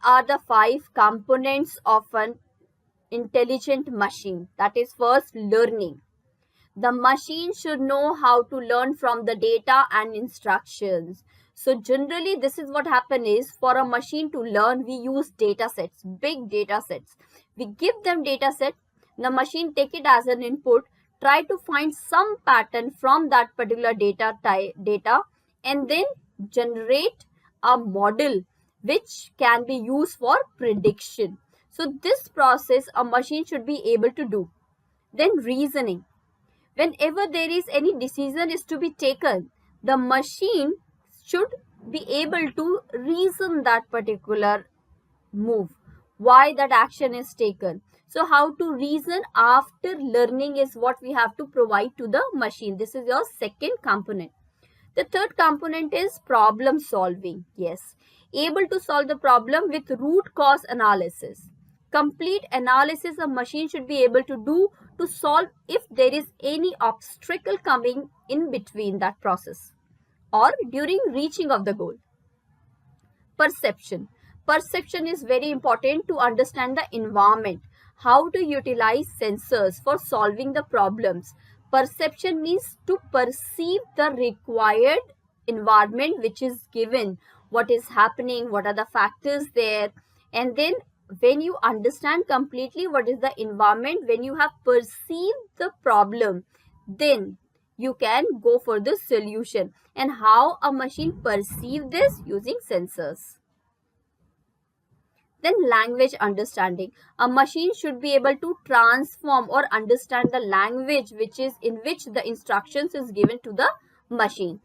are the 5 components of an intelligent machine? That is, first, learning. The machine should know how to learn from the data and instructions. So generally this is what happens is, for a machine to learn, we use data sets, big data sets. We give them data set, the machine take it as an input, try to find some pattern from that particular data, and then generate a model which can be used for prediction. So this process a machine should be able to do. Then reasoning. Whenever there is any decision is to be taken, the machine should be able to reason that particular move, why that action is taken. So how to reason after learning is what we have to provide to the machine. This is your second component. The third component is problem solving. Yes, able to solve the problem with root cause analysis. Complete analysis a machine should be able to do to solve if there is any obstacle coming in between that process or during reaching of the goal. Perception. Perception is very important to understand the environment, how to utilize sensors for solving the problems. Perception means to perceive the required environment which is given, what is happening, what are the factors there, and then when you understand completely what is the environment, when you have perceived the problem, then you can go for the solution. And how a machine perceive this? Using sensors. Then language understanding. A machine should be able to transform or understand the language which is in which the instructions is given to the machine.